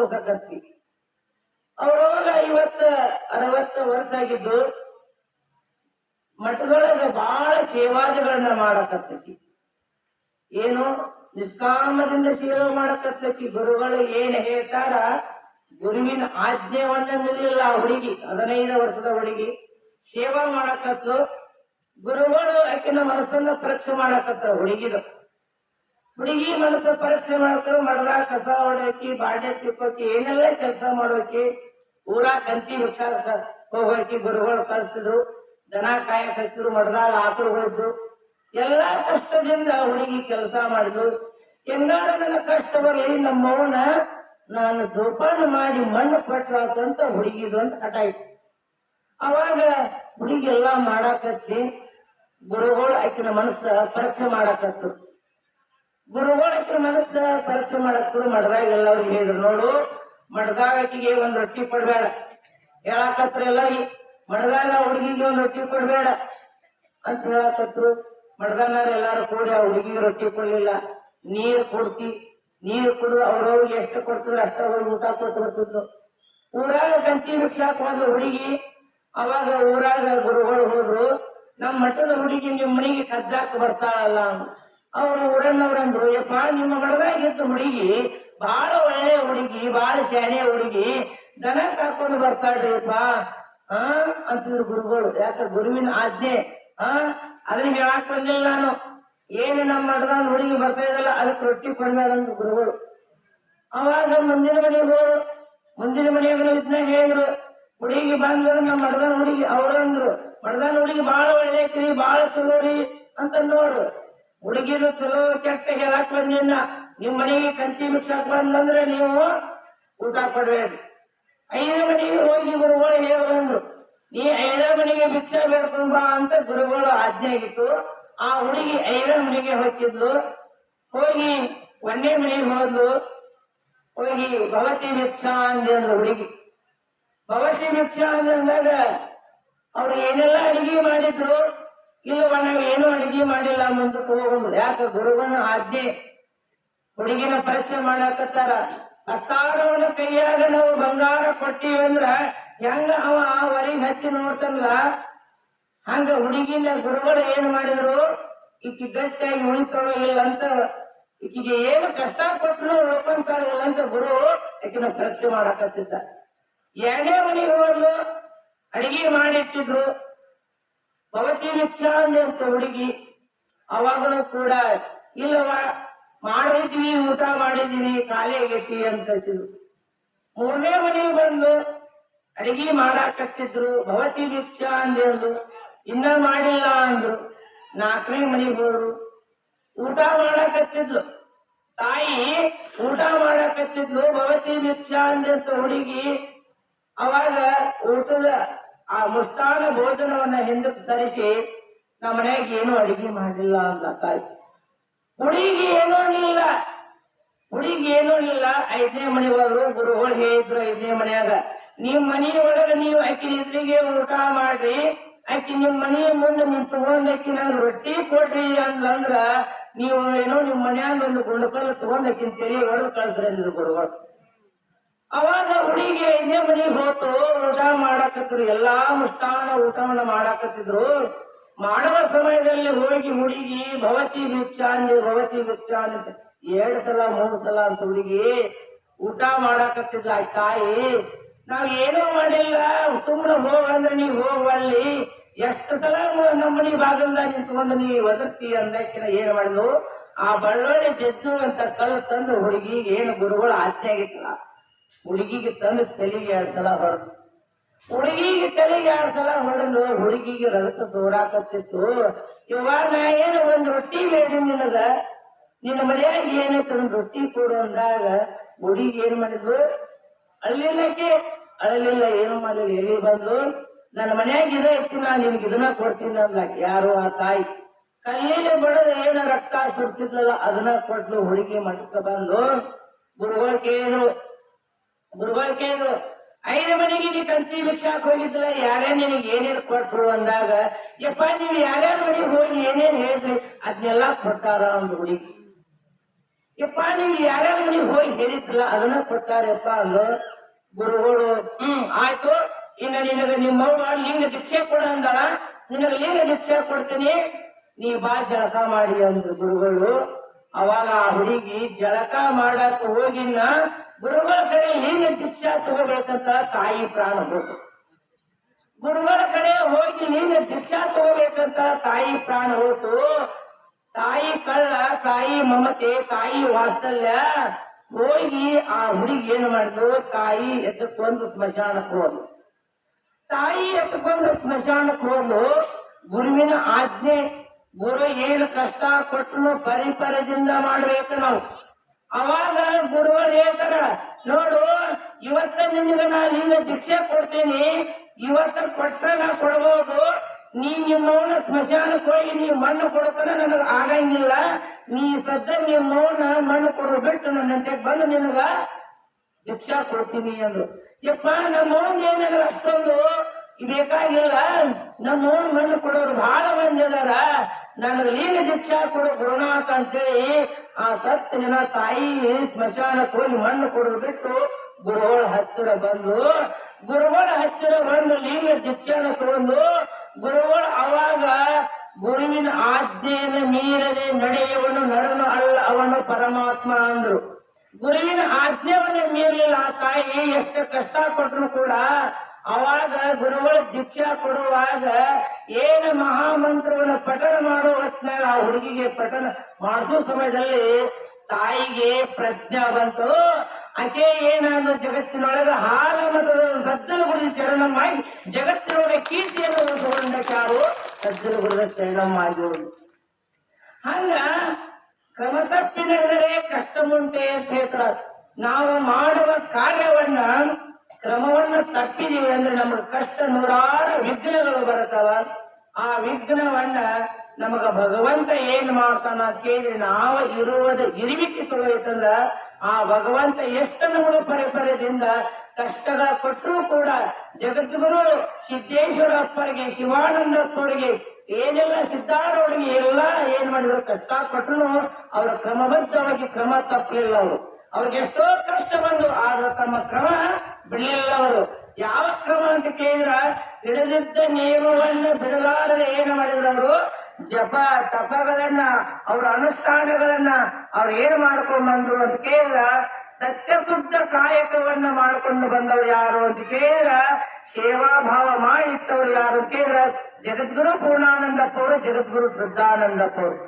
ತೋರ್ಸಕತ್ತಿ. ಅವ್ರವಾಗ 50-60 ವರ್ಷ ಆಗಿದ್ದು ಮಠದೊಳಗ ಬಹಳ ಸೇವಾದಿಗಳನ್ನ ಮಾಡಕತ್ತೈತಿ. ಏನು ನಿಷ್ಕಾಮದಿಂದ ಸೇವೆ ಮಾಡಕತ್ತೈತಿ. ಗುರುಗಳು ಏನ್ ಹೇಳ್ತಾರ ಗುರುವಿನ ಆಜ್ಞೆವನ್ನ ನಿಲ್ಲಿಲ್ಲ. ಹುಡುಗಿ 15 ವರ್ಷದ ಹುಡುಗಿ ಸೇವಾ ಮಾಡಕತ್ಲು. ಗುರುಗಳು ಆಕಿನ ಮನಸ್ಸನ್ನ ಪರೀಕ್ಷೆ ಮಾಡಕತ್ರ. ಹುಡುಗಿ ಮನಸ್ಸ ಪರೀಕ್ಷೆ ಮಾಡಕ್ರು. ಮಡದ ಕಸ ಹೊಡೋಕಿ, ಬಾಂಡೆ ತಿಕ್ಕೋಕಿ, ಏನೆಲ್ಲ ಕೆಲಸ ಮಾಡೋಕಿ, ಊರ ಕಂತಿ ವೃಕ್ಷ ಹೋಗೋಕಿ ಗುರುಗಳು ಕಲ್ತಿದ್ರು. ದನ ಕಾಯಕ್ ಹಚ್ಚಿದ್ರು, ಮಡದಾಗ ಆಕಳುಗಳಿದ್ರು. ಎಲ್ಲಾ ಕಷ್ಟದಿಂದ ಹುಡುಗಿ ಕೆಲಸ ಮಾಡಿದ್ರು. ಹೆಂಗಾರ ನನ್ನ ಕಷ್ಟ ಬರಲಿ, ನಮ್ಮವನ ನಾನು ಜೋಪಾನ ಮಾಡಿ ಮಣ್ಣು ಕೊಟ್ರಾತಂತ ಹುಡುಗಿದು ಅಂತ ಹಠ ಇತ್ತು. ಅವಾಗ ಹುಡುಗಿ ಎಲ್ಲಾ ಮಾಡಾಕತ್ತಿ. ಗುರುಗಳು ಆಕಿನ ಮನಸ್ಸ ಪರೀಕ್ಷೆ ಮಾಡಾಕತ್ರು. ಗುರುಗಳು ಆಕಿನ ಮನಸ್ಸ ಪರೀಕ್ಷೆ ಮಾಡಾಕ್ತರು. ಮಡದಾಗ ಎಲ್ಲವ್ರಿಗೆ ಹೇಳಿದ್ರು, ನೋಡು ಮಡದಾಗ ಆಕಿಗೆ ಒಂದ್ ರೊಟ್ಟಿ ಕೊಡ್ಬೇಡ ಹೇಳಾಕತ್ರು. ಎಲ್ಲರಿಗೆ ಮಡದಾಗ ಹುಡುಗಿಗೆ ಒಂದ್ ರೊಟ್ಟಿ ಕೊಡ್ಬೇಡ ಅಂತ ಹೇಳಾಕತ್ರು. ಮಡದನಾರ ಎಲ್ಲಾರು ಕೂಡಿ ಆ ಹುಡುಗಿಗೆ ರೊಟ್ಟಿ ಕೊಡ್ಲಿಲ್ಲ. ನೀರ್ ಕೊಡ್ತಿ, ನೀರು ಕುಡಿದು ಅವ್ರವ್ರಿಗೆ ಎಷ್ಟು ಕೊಡ್ತಿದ್ರು ಅಷ್ಟ ಅವ್ರಿಗೆ ಊಟ ಕೊಟ್ಟು ಬರ್ತಿದ್ರು. ಊರಾಗ ಕಂತಿ ವೃಕ್ಷಾಕ್ ಹೋದ ಹುಡುಗಿ. ಅವಾಗ ಊರಾಗ ಗುರುಗಳು ಹೋದ್ರು, ನಮ್ ಮಠದ ಹುಡುಗಿ ನಿಮ್ ಮನೆಗೆ ಕಜ್ಜಾಕ್ ಬರ್ತಾಳಲ್ಲ. ಅವ್ರು ಊರನ್ನವ್ರಂದ್ರು, ಯಪ್ಪ ನಿಮ್ಮ ಮಡದಾಗಿದ್ದ ಹುಡುಗಿ ಬಹಳ ಒಳ್ಳೆಯ ಹುಡುಗಿ, ಬಹಳ ಶಾಣೆಯ ಹುಡುಗಿ, ದನ ಕಾಕೊಂಡು ಬರ್ತಾಳ್ರಿಪ್ಪ ಅಂತಿದ್ರು ಗುರುಗಳು. ಯಾಕ ಗುರುವಿನ ಆಜ್ಞೆ ಅದನ್ನ ಹೇಳಾಕ್ ಬಂದಿಲ್ಲ ನಾನು. ಏನು ನಮ್ಮ ಮಠದ ಹುಡುಗಿ ಬರ್ತಾ ಇದ್ದಲ್ಲ ಅದಕ್ಕೆ ರೊಟ್ಟಿ ಕೊಡ್ಬೇಡಂದ್ರು ಗುರುಗಳು. ಅವಾಗ ಮುಂದಿನ ಮನೆಗೆ ಹೋದ್ರು. ಮುಂದಿನ ಮನೆಗೆ ಇದನ್ನ ಹೇಳಿದ್ರು, ಹುಡುಗಿ ಬಂದ್ರು ನಮ್ಮ ಮಡದನ ಹುಡುಗಿ. ಅವ್ರಂದ್ರು, ಮಡದನ ಹುಡುಗಿ ಬಹಳ ಒಳ್ಳೆಕ್ರಿ, ಬಹಳ ಚಲೋರಿ ಅಂತ ನೋಡ್ರು. ಹುಡುಗಿದು ಚಲೋ ಕೆಟ್ಟ ಹೇಳಾಕ್ ಬಂದಿಲ್ಲ. ನಿಮ್ ಮನೆಗೆ ಕಂತಿ ಭಿಕ್ಷಾಕ್ ಬಂದಂದ್ರೆ ನೀವು ಊಟ ಕೊಡ್ಬೇಡ್ರಿ. 5ನೇ ಮನೆಗೆ ಹೋಗಿ ಗುರುಗಳು ಹೇಳಂದ್ರು, ನೀ 5ನೇ ಮನೆಗೆ ಭಿಕ್ಷಾ ಬೇಡ್ಕೊಂಡ್ ಬಾ ಅಂತ ಗುರುಗಳು ಆಜ್ಞೆ ಆಗಿತ್ತು. ಆ ಹುಡುಗಿ 5ನೇ ಮನೆಗೆ ಹೋಗಿದ್ಲು. ಹೋಗಿ 1ನೇ ಮನೆಗೆ ಹೋದ್ಲು. ಹೋಗಿ ಭವತಿ ಭಿಕ್ಷಾ ಅಂದ್ರು ಹುಡುಗಿ. ಭವತಿ ಭಿಕ್ಷಾ ಅಂದಾಗ ಅವ್ರು ಏನೆಲ್ಲ ಅಡಿಗೆ ಮಾಡಿದ್ರು. ಇಲ್ಲವ ನಾವು ಏನು ಅಡಿಗೆ ಮಾಡಿಲ್ಲ ಮುಂದಕ್ಕೆ ಹೋಗುದು. ಯಾಕ ಗುರುಗಳ ಆಜ್ಞೆ. ಹುಡುಗಿನ ಪರೀಕ್ಷೆ ಮಾಡಾಕತ್ತಾರ. ಅತ್ತಾರವನ ಕೈಯಾಗ ನಾವು ಬಂಗಾರ ಕೊಟ್ಟಿವಂದ್ರ ಹೆಂಗ ಅವ ಹೊರಗೆ ಹಚ್ಚಿ ನೋಡ್ತಾನಲ್ಲ ಹಂಗ ಹುಡುಗಿನ ಗುರುಗಳು ಏನ್ ಮಾಡಿದ್ರು, ಈಕಿ ಗಟ್ಟಿಯಾಗಿ ಉಳಿತಾಳೋ ಇಲ್ಲ ಅಂತ, ಈಕಿಗೆ ಏನು ಕಷ್ಟ ಕೊಟ್ಟರು ಉಳ್ಕೊಂತಾಳ ಇಲ್ಲ ಅಂತ ಗುರು ಈಕಿನ ಪರೀಕ್ಷೆ ಮಾಡಾಕತ್ತಿದ್ದ. 2ನೇ ಮನೆಗೆ ಹೋದ್ಲು. ಅಡಿಗೆ ಮಾಡಿಟ್ಟಿದ್ರು. ಭವತಿ ಭಿಕ್ಷಾ ಅಂತ ಹುಡುಗಿ. ಅವಾಗಲೂ ಕೂಡ ಇಲ್ಲವ ಮಾಡಿದ್ವಿ, ಊಟ ಮಾಡಿದ್ವಿ, ಖಾಲಿ ಆಗೈತಿ ಅಂತ. 3ನೇ ಮನೆಗೆ ಬಂದು ಅಡಿಗೆ ಮಾಡಾಕತ್ತಿದ್ರು. ಭವತಿ ಭಿಕ್ಷಾ ಅಂದ್ರು. ಇನ್ನ ಮಾಡಿಲ್ಲ ಅಂದ್ರು. 4ನೇ ಮನೆಗೆ ಹೋದ್ರು. ಊಟ ಮಾಡಾಕತ್ತಿದ್ಲು ತಾಯಿ, ಊಟ ಮಾಡಾಕತ್ತಿದ್ಲು. ಭವತಿ ಭಿಕ್ಷಾ ಅಂತ ಹುಡುಗಿ. ಅವಾಗ ಊಟದ ಆ ಮುಷ್ಟಾನ ಭೋಜನವನ್ನ ಹಿಂದಕ್ಕೆ ಸರಿಸಿ ನಮ್ಮ ಮನೆಯಾಗ ಏನು ಅಡಿಗೆ ಮಾಡಿಲ್ಲ ಅಂತ ತಾಯಿ. ಹುಡುಗಿ ಏನೂ ಇಲ್ಲ. 5ನೇ ಮನೆ ಹೋದ್ರು. ಗುರುಗಳು ಹೇಳಿದ್ರು 5ನೇ ಮನೆಯಾಗ, ನಿಮ್ ಮನಿ ಒಳಗ ನೀವು ಆಕಿ ಎದುರಿಗೆ ಊಟ ಮಾಡ್ರಿ, ಆಕಿ ನಿಮ್ ಮನೆಯ ಮುಂದೆ ನಿನ್ ತಗೊಂಡ್ ಆಕಿ ನಂಗೆ ರೊಟ್ಟಿ ಕೊಡ್ರಿ ಅಂದ್ರ ನೀವು ಏನೋ ನಿಮ್ ಮನ್ಯಾಗ ಒಂದು ಗುಂಡಕಲ್ ತಗೊಂಡ್ ಆಕಿನ ತಲೆ ಹೊಡೆದು ಕಳ್ಸ್ರಿ ಅಂದ್ರು ಗುರುಗಳು. ಅವಾಗ ಹುಡುಗಿ 5ನೇ ಮನೆಗೆ ಹೋತು. ಊಟ ಮಾಡಾಕತ್ತಿದ್ರು. ಎಲ್ಲಾ ಮುಷ್ಟಾನ ಊಟವನ್ನ ಮಾಡಾಕತ್ತಿದ್ರು. ಮಾಡುವ ಸಮಯದಲ್ಲಿ ಹೋಗಿ ಹುಡುಗಿ ಭವತಿ ಭಿಕ್ಷಾ ಭವತಿ ಭಿಕ್ಷಾ ಅಂತ 2 ಸಲ 3 ಸಲ ಅಂತ ಹುಡುಗಿ ಊಟ ಮಾಡಾಕತ್ತಿದ್ಲ. ತಾಯಿ, ನಾವ್ ಏನೂ ಮಾಡಿಲ್ಲ, ಸುಮ್ಮನೆ ಹೋಗಂದ್ರೆ ನೀವ್ ಹೋಗಲ್ಲಿ, ಎಷ್ಟು ಸಲ ನಮ್ಮ ಮನಿ ಭಾಗದಾಗ ನಿಂತ್ಕೊಂಡು ನೀ ಒದರ್ತಿ ಅಂದಕ್ಕಿನ ಏನ್ ಮಾಡಿದ್ವು, ಆ ಬಳ್ಳೊಳ್ಳಿ ಜಜ್ಜು ಅಂತ ಕಲ್ಲು ತಂದು ಹುಡುಗಿಗೆ ಏನು ಗುರುಗಳು ಆಜ್ಞೆ ಆಗಿತ್ತಲ್ಲ ಹುಡುಗಿಗೆ ತಂದು ತಲೆಗೆ 2 ಸಲ ಹೊಡೆದು. ಹುಡುಗಿಗೆ ತಲೆಗೆ 2 ಸಲ ಹೊಡೆದು ಹುಡುಗಿಗೆ ರಕ್ತ ಸೋರಾಕತ್ತಿತ್ತು. ಇವಾಗ ನಾ ಏನು ಒಂದ್ ರೊಟ್ಟಿ ಬೇಡಿ ನಿನಗ, ನಿನ್ನ ಮನೆಯಾಗ ಏನೈತೆ ಒಂದ್ ರೊಟ್ಟಿ ಕೊಡು ಅಂದಾಗ ಹುಡುಗಿ ಏನ್ ಮಾಡಿದ್ಲು, ಅಳ್ಳಿಲ್ಲಕ್ಕೆ ಅಳಲಿಲ್ಲ, ಏನು ಮಾಡಲಿಲ್ಲ. ಎಲ್ಲಿ ಬಂದು ನನ್ನ ಮನೆಯಾಗ ಇದ ಐತಿ, ನಾನು ನಿನ್ಗೆ ಇದನ್ನ ಕೊಡ್ತೀನಿ ಅಂದ್ಲಾಕ. ಯಾರು ಆ ತಾಯಿ ಕಲ್ಲಿಗೆ ಬಡದ ಏನ ರಕ್ತ ಸುಡ್ತಿದ್ಲಲ್ಲ ಅದನ್ನ ಕೊಟ್ಲು. ಹುಡುಗಿ ಮಠಕ್ಕೆ ಬಂದು ಗುರುಗಳು ಕೇಳಿದ್ರು. 5ನೇ ಮನೆಗೆ ನೀ ಕಂತಿ ಭಿಕ್ಷಾಕ್ ಹೋಗಿದ್ಲ, ಯಾರೇ ನಿನಗೆ ಏನೇನು ಕೊಟ್ರು ಅಂದಾಗ, ಯಪ್ಪ ನೀವು ಯಾರ್ಯಾರ ಮನೆಗೆ ಹೋಗಿ ಏನೇನ್ ಹೇಳಿದ್ರಿ ಅದನ್ನೆಲ್ಲಾ ಕೊಡ್ತಾರ ಒಂದು ಹುಡುಗಿ. ಯಪ್ಪ ನೀವು ಯಾರ್ಯಾರ ಮನೆಗೆ ಹೋಗಿ ಹೇಳಿದ್ರಲ್ಲ ಅದನ್ನ ಕೊಟ್ಟಾರಪ್ಪ ಅಂದ್ರು ಗುರುಗಳು. ಆಯ್ತು, ಇನ್ನ ನಿನಗ ನಿಮ್ಮವ್ವ ಲಿಂಗ ದೀಕ್ಷೆ ಕೊಡ ಅಂದಾಳ, ನಿನಗ ಲಿಂಗ ದೀಕ್ಷೆ ಕೊಡ್ತೀನಿ, ನೀ ಬಾ ಜಳಕ ಮಾಡಿ ಅಂದ್ರು ಗುರುಗಳು. ಅವಾಗ ಆ ಹುಡುಗಿ ಜಳಕ ಮಾಡಕ್ ಹೋಗಿನ ಗುರುಗಳ ಕಡೆ ಲಿಂಗ ದೀಕ್ಷಾ ತಗೋಬೇಕಂತ ತಾಯಿ ಪ್ರಾಣ ಹೋತು. ಗುರುಗಳ ಕಡೆ ಹೋಗಿ ಲಿಂಗ ದೀಕ್ಷಾ ತಗೋಬೇಕಂತ ತಾಯಿ ಪ್ರಾಣ ಹೋತು. ತಾಯಿ ಕಳ್ಳ, ತಾಯಿ ಮಮತೆ, ತಾಯಿ ವಾತ್ಸಲ್ಯ ಹೋಗಿ ಆ ಹುಡುಗಿ ಏನು ಮಾಡಿದ್ರು, ತಾಯಿ ಎತ್ತಕ್ಕೊಂದು ಸ್ಮಶಾನಕ್ಕೆ ಹೋದ್ಲು. ತಾಯಿ ಎತ್ತಕ್ಕೊಂದು ಸ್ಮಶಾನಕ್ಕೆ ಹೋದ್ಲು. ಗುರುವಿನ ಆಜ್ಞೆ, ಗುರು ಏನು ಕಷ್ಟ ಕೊಟ್ಟನು ಪರಿಪರದಿಂದ ಮಾಡ್ಬೇಕು ನಾವು. ಅವಾಗ ಗುರುಗಳು ಹೇಳ್ತಾರ, ನೋಡು ಇವತ್ತ ನಿನಗ ನಾ ಲಿಂಗ ದೀಕ್ಷೆ ಕೊಡ್ತೀನಿ, ಇವತ್ತ ಕೊಟ್ರ ನಾ ಕೊಡ್ಬೋದು, ನೀ ನಿಮ್ಮವನ ಸ್ಮಶಾನಕ್ಕೆ ಹೋಗಿ ನೀ ಮಣ್ಣು ಕೊಡ್ತಾನ ನನಗ ಆಗಂಗಿಲ್ಲ, ನೀ ಸದ್ದ ನಿಮ್ಮವನ ಮಣ್ಣು ಕೊಡೋ ಬಿಟ್ಟು ನನ್ನಂತೆ ಬಂದು ನಿನಗ ದೀಕ್ಷಾ ಕೊಡ್ತೀನಿ ಅಂದ್ರು. ಯಪ್ಪ ನಮ್ಮವನ್ ಏನಾಗ ಅಷ್ಟೊಂದು ಬೇಕಾಗಿಲ್ಲ, ನಮ್ಮವನ್ ಮಣ್ಣು ಕೊಡೋರು ಬಹಳ ಮಂದಿ ಅದಾರ, ನನಗ ಲಿಂಗ ದೀಕ್ಷಾ ಕೊಡೋ ಗುರುನಾಥ ಅಂತೇಳಿ ಆ ಸತ್ತ ಜನ ತಾಯಿ ಸ್ಮಶಾನಕ್ಕೆ ಹೋಗಿ ಮಣ್ಣು ಕೊಡೋದು ಬಿಟ್ಟು ಗುರುಗಳ ಹತ್ತಿರ ಬಂದು, ಗುರುಗಳ ಹತ್ತಿರ ಬಂದು ಲಿಂಗ ದೀಕ್ಷಾನ ತಗೊಂಡು ಗುರುಗಳು ಅವಾಗ ಗುರುವಿನ ಆಜ್ಞೆಯನ್ನು ಮೀರದೆ ನಡೆಯುವನು ನರನು ಅಲ್ಲ ಅವನು ಪರಮಾತ್ಮ ಅಂದ್ರು. ಗುರುವಿನ ಆಜ್ಞೆಯನ್ನು ಮೀರಲಿಲ್ಲ ಆ ತಾಯಿ, ಎಷ್ಟು ಕಷ್ಟ ಪಟ್ಟರು ಕೂಡ ಅವಾಗ ಗುರುಗಳ ದೀಕ್ಷಾ ಕೊಡುವಾಗ ಏನು ಮಹಾಮಂತ್ರವನ್ನು ಪಠನ ಮಾಡುವ ಹೊತ್ತಿನಾಗ ಆ ಹುಡುಗಿಗೆ ಪಠನ ಮಾಡಿಸೋ ಸಮಯದಲ್ಲಿ ತಾಯಿಗೆ ಪ್ರಜ್ಞಾ ಬಂತು. ಆಕೆ ಏನಾದ್ರು ಜಗತ್ತಿನೊಳಗೆ ಹಾಲ ಮತದ ಸಜ್ಜನ ಗುರುವಿನ ಶರಣಮ್ಮಾಗಿ ಜಗತ್ತಿನೊಳಗೆ ಕೀರ್ತಿಯನ್ನು ಉಳಿಸಿಕೊಂಡಕ್ಕಾರು ಸಜ್ಜನ ಗುರುದ ಶರಣಮ್ಮಾಗಿ. ಹಂಗ ಕ್ರಮ ತಪ್ಪಿ ನಡೆದರೆ ಕಷ್ಟ ಉಂಟೆ ಅಂತ ಹೇಳ್ತಾರ. ನಾವು ಮಾಡುವ ಕಾರ್ಯವನ್ನ ಕ್ರಮವನ್ನ ತಪ್ಪಿದೀವಿ ಅಂದ್ರೆ ನಮಗ ಕಷ್ಟ ನೂರಾರು ವಿಘ್ನಗಳು ಬರುತ್ತವ. ಆ ವಿಘ್ನವನ್ನ ನಮಗ ಭಗವಂತ ಏನ್ ಮಾಡ್ತಾನ ಅಂತ ಕೇಳಿ ನಾವು ಇರುವುದ ಇರುವಿಕೆ ಚಲೋ ಐತಂದ್ರ ಆ ಭಗವಂತ ಎಷ್ಟು ನಮಗೆ ಪರಿಪರದಿಂದ ಕಷ್ಟಗಳ ಕೊಟ್ಟರೂ ಕೂಡ ಜಗದ್ಗುರು ಸಿದ್ದೇಶ್ವರ ಅಪ್ಪರಿಗೆ, ಶಿವಾನಂದಪ್ಪರಿಗೆ, ಏನೆಲ್ಲ ಸಿದ್ಧಾರವರಿಗೆ ಎಲ್ಲ ಏನ್ ಮಾಡಿದ್ರು, ಕಷ್ಟ ಕೊಟ್ಟರು ಅವರ ಕ್ರಮಬದ್ಧವಾಗಿ ಕ್ರಮ ತಪ್ಪಲಿಲ್ಲ. ಅವ್ರಿಗೆ ಎಷ್ಟೋ ಕಷ್ಟ ಬಂದು ಆದ್ರೆ ತಮ್ಮ ಕ್ರಮ ಬಿಡಲಿಲ್ಲ ಅವರು. ಯಾವ ಕ್ರಮ ಅಂತ ಕೇಳಿದ್ರ ಹಿಡಿದಿದ್ದ ನಿಯಮವನ್ನು ಬಿಡಲಾರದೆ ಏನು ಮಾಡಿದ್ರು ಅವರು, ಜಪ ತಪಗಳನ್ನ ಅವ್ರ ಅನುಷ್ಠಾನಗಳನ್ನ ಅವ್ರು ಏನ್ ಮಾಡ್ಕೊಂಡ್ ಬಂದ್ರು ಅಂತ ಕೇಳಿದ್ರ ಸತ್ಯಶುದ್ಧ ಕಾಯಕವನ್ನ ಮಾಡ್ಕೊಂಡು ಬಂದವ್ರು ಯಾರು ಅಂತ ಕೇಳಿದ್ರ, ಸೇವಾ ಭಾವ ಮಾಡಿಟ್ಟವ್ರು ಯಾರು ಅಂತ ಕೇಳಿದ್ರ ಜಗದ್ಗುರು ಪೂರ್ಣಾನಂದಪ್ಪ ಅವರು, ಜಗದ್ಗುರು ಶ್ರದ್ಧಾನಂದಪ್ಪ ಅವರು.